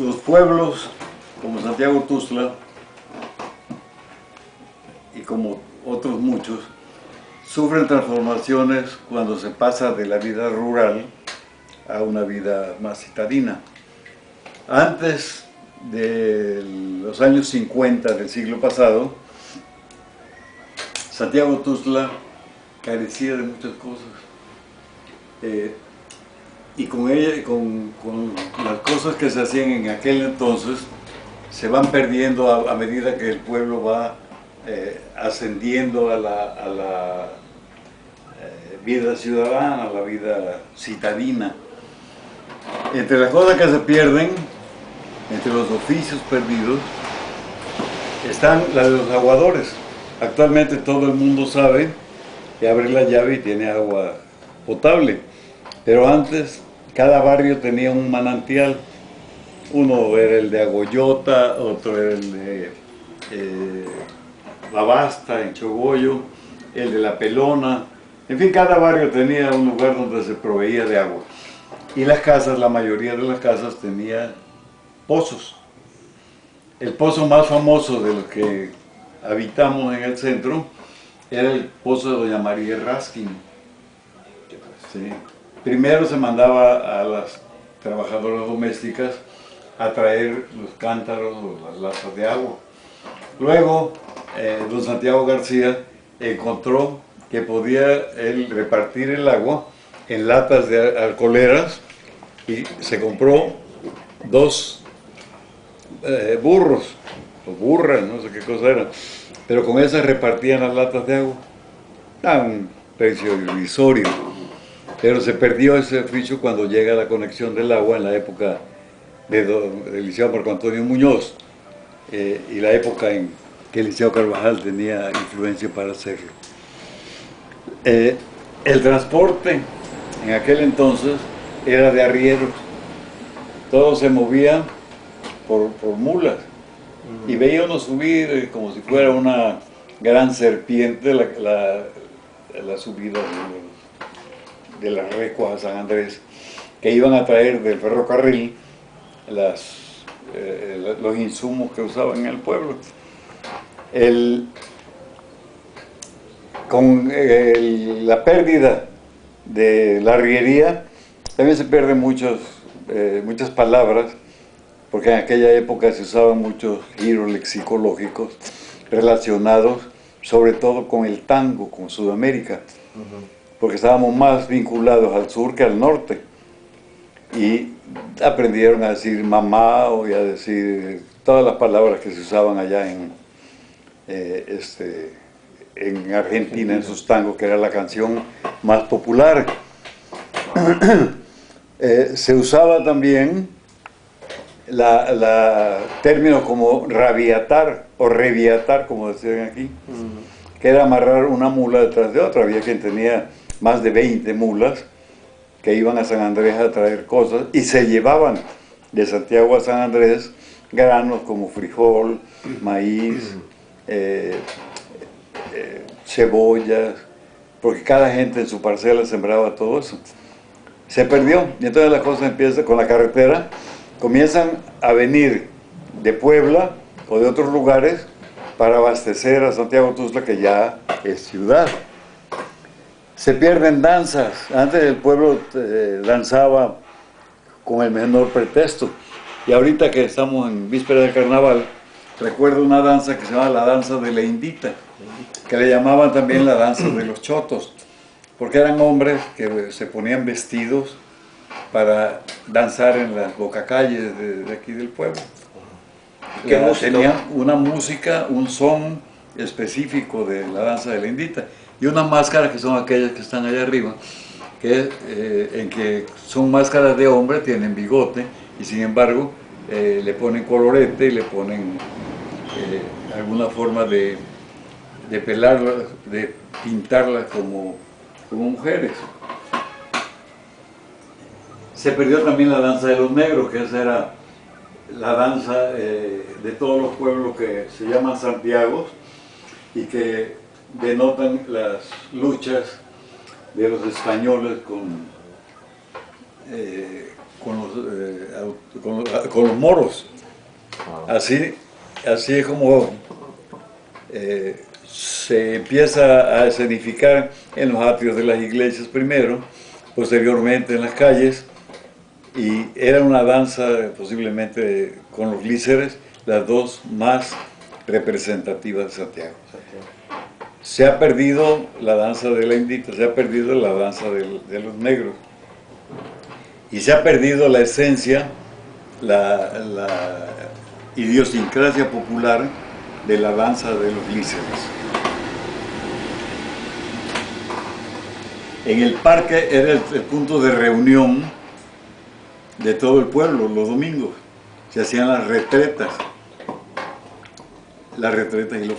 Los pueblos como Santiago Tuxtla y como otros muchos sufren transformaciones cuando se pasa de la vida rural a una vida más citadina. Antes de los años 50 del siglo pasado, Santiago Tuxtla carecía de muchas cosas. Y con las cosas que se hacían en aquel entonces se van perdiendo a medida que el pueblo va ascendiendo a la vida ciudadana, a la vida citadina. Entre las cosas que se pierden, entre los oficios perdidos, están las de los aguadores. Actualmente todo el mundo sabe que abre la llave y tiene agua potable, pero antes cada barrio tenía un manantial. Uno era el de Agoyota, otro era el de La Basta, en Chogoyo, el de La Pelona. En fin, cada barrio tenía un lugar donde se proveía de agua. Y las casas, la mayoría de las casas tenía pozos. El pozo más famoso de los que habitamos en el centro era el pozo de Doña María Raskin. Sí. Primero se mandaba a las trabajadoras domésticas a traer los cántaros o las latas de agua. Luego, don Santiago García encontró que podía él repartir el agua en latas de alcoholeras y se compró dos burros, o burras, no sé qué cosa eran, pero con esas repartían las latas de agua a un precio irrisorio. Pero se perdió ese oficio cuando llega la conexión del agua en la época del licenciado Marco Antonio Muñoz y la época en que el licenciado Carvajal tenía influencia para hacerlo. El transporte en aquel entonces era de arrieros, todo se movía por mulas y veía uno subir como si fuera una gran serpiente la subida de la Recua a San Andrés, que iban a traer del ferrocarril los insumos que usaban en el pueblo. Con la pérdida de la arriería también se pierden muchas palabras, porque en aquella época se usaban muchos giros lexicológicos relacionados sobre todo con el tango, con Sudamérica, porque estábamos más vinculados al sur que al norte, y aprendieron a decir mamá o a decir todas las palabras que se usaban allá en Argentina, en sus tangos, que era la canción más popular. Se usaba también términos como rabiatar o reviatar, como decían aquí, que era amarrar una mula detrás de otra. Había quien tenía más de 20 mulas que iban a San Andrés a traer cosas y se llevaban de Santiago a San Andrés granos como frijol, maíz, cebollas, porque cada gente en su parcela sembraba todo eso. Se perdió y entonces las cosas empiezan con la carretera, comienzan a venir de Puebla o de otros lugares para abastecer a Santiago Tuxtla, que ya es ciudad. Se pierden danzas. Antes el pueblo danzaba con el menor pretexto. Y ahorita que estamos en víspera de carnaval, recuerdo una danza que se llama la danza de la Indita, que le llamaban también la danza de los chotos, porque eran hombres que se ponían vestidos para danzar en las bocacalles de aquí del pueblo. Tenían una música, un son específico de la danza de la Indita y unas máscaras que son aquellas que están allá arriba, en que son máscaras de hombre, tienen bigote y sin embargo le ponen colorete y le ponen alguna forma de pelarlas, de pintarlas como mujeres. Se perdió también la danza de los negros, que esa era la danza de todos los pueblos que se llaman Santiagos y que denotan las luchas de los españoles con los moros. Así es como se empieza a escenificar en los atrios de las iglesias primero, posteriormente en las calles, y era una danza posiblemente con los líceres las dos más representativas de Santiago. Se ha perdido la danza de la Indita, se ha perdido la danza de los negros, y se ha perdido la esencia, la idiosincrasia popular de la danza de los líceres. En el parque era el punto de reunión de todo el pueblo los domingos. Se hacían las retretas y los